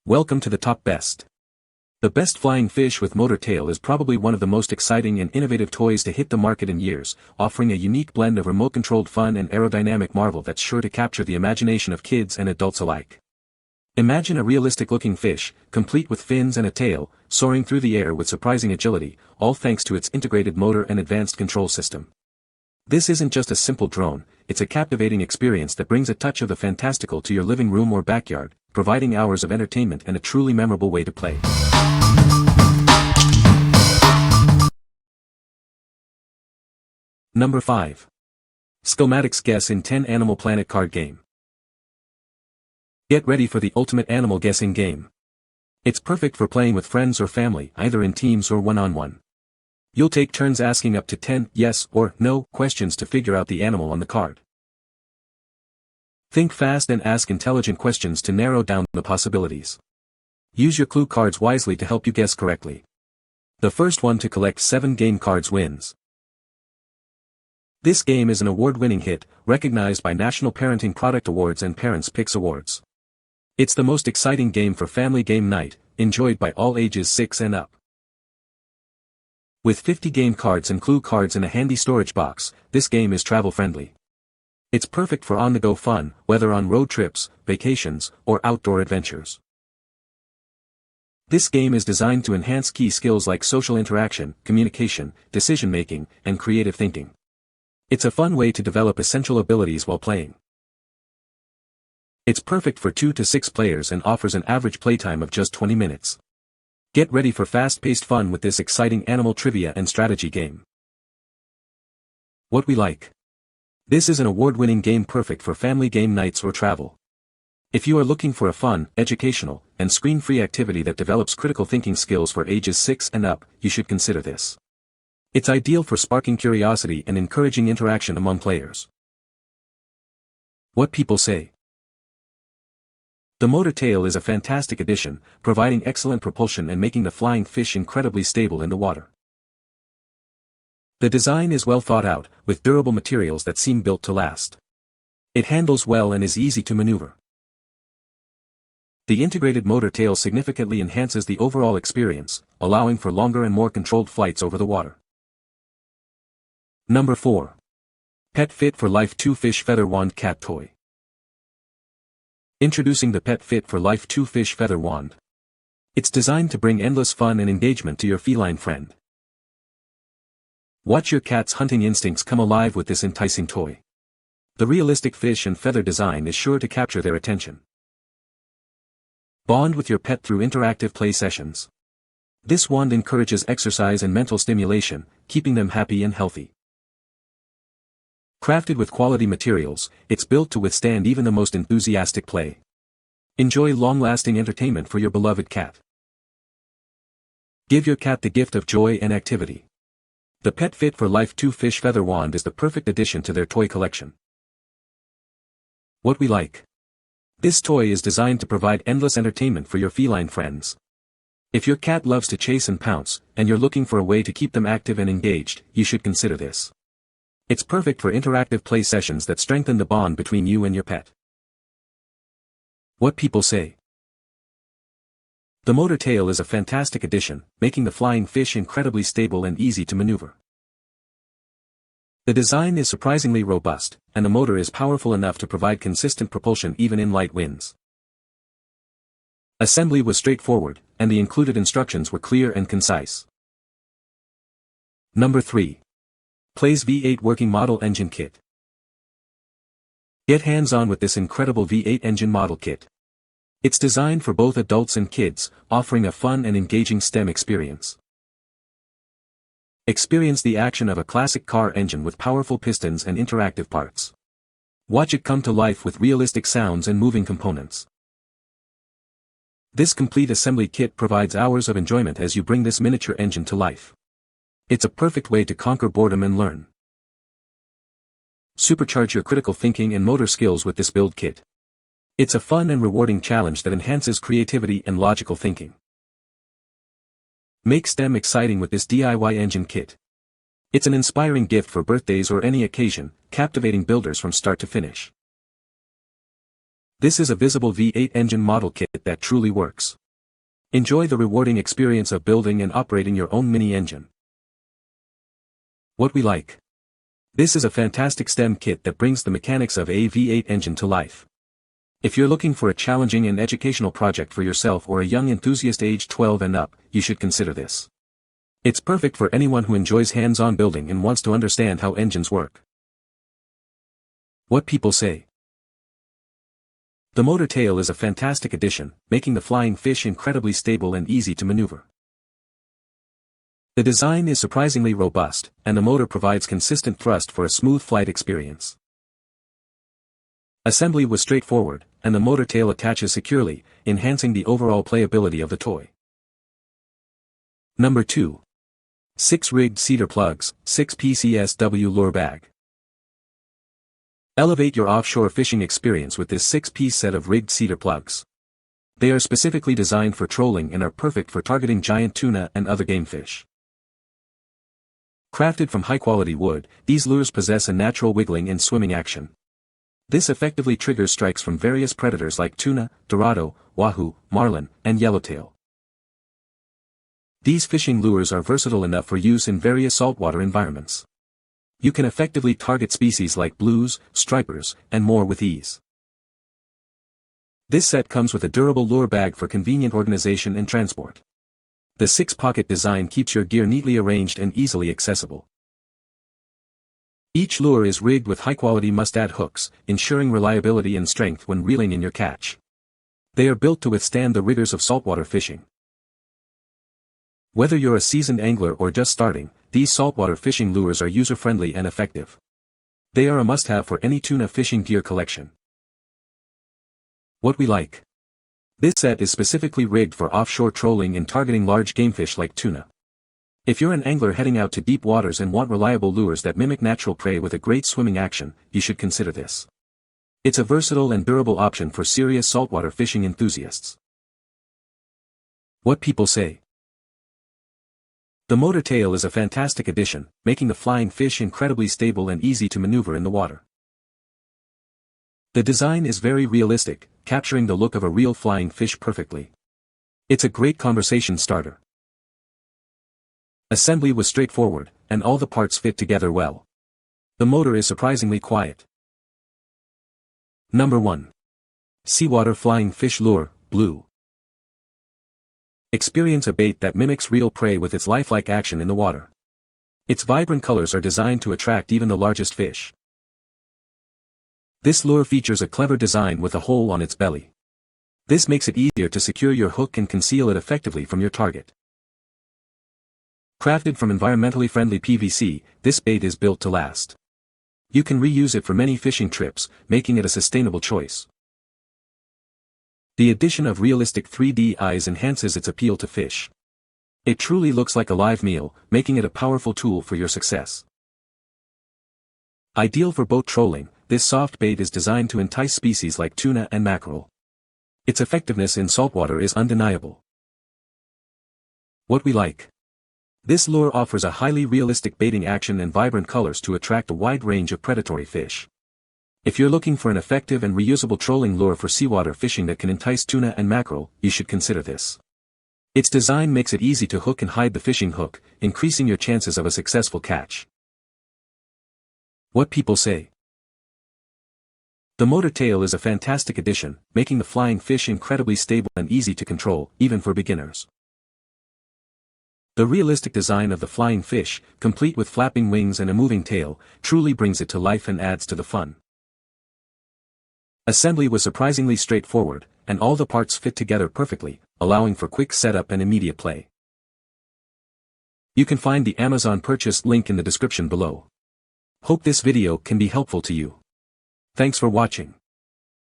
Welcome to the top best. The best flying fish with motor tail is probably one of the most exciting and innovative toys to hit the market in years, offering a unique blend of remote-controlled fun and aerodynamic marvel that's sure to capture the imagination of kids and adults alike. Imagine a realistic-looking fish, complete with fins and a tail, soaring through the air with surprising agility, all thanks to its integrated motor and advanced control system. This isn't just a simple drone, it's a captivating experience that brings a touch of the fantastical to your living room or backyard, providing hours of entertainment and a truly memorable way to play. Number 5. Skillmatics Guess in 10 Animal Planet Card Game. Get ready for the ultimate animal guessing game. It's perfect for playing with friends or family, either in teams or one-on-one. You'll take turns asking up to 10 yes or no questions to figure out the animal on the card. Think fast and ask intelligent questions to narrow down the possibilities. Use your clue cards wisely to help you guess correctly. The first one to collect 7 game cards wins. This game is an award-winning hit, recognized by National Parenting Product Awards and Parents' Picks Awards. It's the most exciting game for family game night, enjoyed by all ages 6 and up. With 50 game cards and clue cards in a handy storage box, this game is travel-friendly. It's perfect for on-the-go fun, whether on road trips, vacations, or outdoor adventures. This game is designed to enhance key skills like social interaction, communication, decision-making, and creative thinking. It's a fun way to develop essential abilities while playing. It's perfect for 2 to 6 players and offers an average playtime of just 20 minutes. Get ready for fast-paced fun with this exciting animal trivia and strategy game. What we like. This is an award-winning game perfect for family game nights or travel. If you are looking for a fun, educational, and screen-free activity that develops critical thinking skills for ages 6 and up, you should consider this. It's ideal for sparking curiosity and encouraging interaction among players. What people say. The motor tail is a fantastic addition, providing excellent propulsion and making the flying fish incredibly stable in the water. The design is well thought out, with durable materials that seem built to last. It handles well and is easy to maneuver. The integrated motor tail significantly enhances the overall experience, allowing for longer and more controlled flights over the water. Number 4. Pet Fit for Life 2 Fish Feather Wand Cat Toy. Introducing the Pet Fit for Life 2 Fish Feather Wand. It's designed to bring endless fun and engagement to your feline friend. Watch your cat's hunting instincts come alive with this enticing toy. The realistic fish and feather design is sure to capture their attention. Bond with your pet through interactive play sessions. This wand encourages exercise and mental stimulation, keeping them happy and healthy. Crafted with quality materials, it's built to withstand even the most enthusiastic play. Enjoy long-lasting entertainment for your beloved cat. Give your cat the gift of joy and activity. The Pet Fit for Life 2 Fish Feather Wand is the perfect addition to their toy collection. What we like. This toy is designed to provide endless entertainment for your feline friends. If your cat loves to chase and pounce, and you're looking for a way to keep them active and engaged, you should consider this. It's perfect for interactive play sessions that strengthen the bond between you and your pet. What people say. The motor tail is a fantastic addition, making the flying fish incredibly stable and easy to maneuver. The design is surprisingly robust, and the motor is powerful enough to provide consistent propulsion even in light winds. Assembly was straightforward, and the included instructions were clear and concise. Number 3. Playz V8 Working Model Engine Kit. Get hands-on with this incredible V8 engine model kit. It's designed for both adults and kids, offering a fun and engaging STEM experience. Experience the action of a classic car engine with powerful pistons and interactive parts. Watch it come to life with realistic sounds and moving components. This complete assembly kit provides hours of enjoyment as you bring this miniature engine to life. It's a perfect way to conquer boredom and learn. Supercharge your critical thinking and motor skills with this build kit. It's a fun and rewarding challenge that enhances creativity and logical thinking. Make STEM exciting with this DIY engine kit. It's an inspiring gift for birthdays or any occasion, captivating builders from start to finish. This is a visible V8 engine model kit that truly works. Enjoy the rewarding experience of building and operating your own mini engine. What we like. This is a fantastic STEM kit that brings the mechanics of a V8 engine to life. If you're looking for a challenging and educational project for yourself or a young enthusiast aged 12 and up, you should consider this. It's perfect for anyone who enjoys hands-on building and wants to understand how engines work. What people say. The motor tail is a fantastic addition, making the flying fish incredibly stable and easy to maneuver. The design is surprisingly robust, and the motor provides consistent thrust for a smooth flight experience. Assembly was straightforward, and the motor tail attaches securely, enhancing the overall playability of the toy. Number 2. 6 rigged Cedar plugs, 6 PCSW lure bag. Elevate your offshore fishing experience with this 6-piece set of rigged Cedar plugs. They are specifically designed for trolling and are perfect for targeting giant tuna and other game fish. Crafted from high-quality wood, these lures possess a natural wiggling and swimming action. This effectively triggers strikes from various predators like tuna, dorado, wahoo, marlin, and yellowtail. These fishing lures are versatile enough for use in various saltwater environments. You can effectively target species like blues, stripers, and more with ease. This set comes with a durable lure bag for convenient organization and transport. The 6-pocket design keeps your gear neatly arranged and easily accessible. Each lure is rigged with high-quality mustad hooks, ensuring reliability and strength when reeling in your catch. They are built to withstand the rigors of saltwater fishing. Whether you're a seasoned angler or just starting, these saltwater fishing lures are user-friendly and effective. They are a must-have for any tuna fishing gear collection. What we like. This set is specifically rigged for offshore trolling and targeting large gamefish like tuna. If you're an angler heading out to deep waters and want reliable lures that mimic natural prey with a great swimming action, you should consider this. It's a versatile and durable option for serious saltwater fishing enthusiasts. What people say. The motor tail is a fantastic addition, making the flying fish incredibly stable and easy to maneuver in the water. The design is very realistic, capturing the look of a real flying fish perfectly. It's a great conversation starter. Assembly was straightforward, and all the parts fit together well. The motor is surprisingly quiet. Number 1. Seawater Flying Fish Lure, Blue. Experience a bait that mimics real prey with its lifelike action in the water. Its vibrant colors are designed to attract even the largest fish. This lure features a clever design with a hole on its belly. This makes it easier to secure your hook and conceal it effectively from your target. Crafted from environmentally friendly PVC, this bait is built to last. You can reuse it for many fishing trips, making it a sustainable choice. The addition of realistic 3D eyes enhances its appeal to fish. It truly looks like a live meal, making it a powerful tool for your success. Ideal for boat trolling, this soft bait is designed to entice species like tuna and mackerel. Its effectiveness in saltwater is undeniable. What we like. This lure offers a highly realistic baiting action and vibrant colors to attract a wide range of predatory fish. If you're looking for an effective and reusable trolling lure for seawater fishing that can entice tuna and mackerel, you should consider this. Its design makes it easy to hook and hide the fishing hook, increasing your chances of a successful catch. What people say. The motor tail is a fantastic addition, making the flying fish incredibly stable and easy to control, even for beginners. The realistic design of the flying fish, complete with flapping wings and a moving tail, truly brings it to life and adds to the fun. Assembly was surprisingly straightforward, and all the parts fit together perfectly, allowing for quick setup and immediate play. You can find the Amazon purchase link in the description below. Hope this video can be helpful to you. Thanks for watching.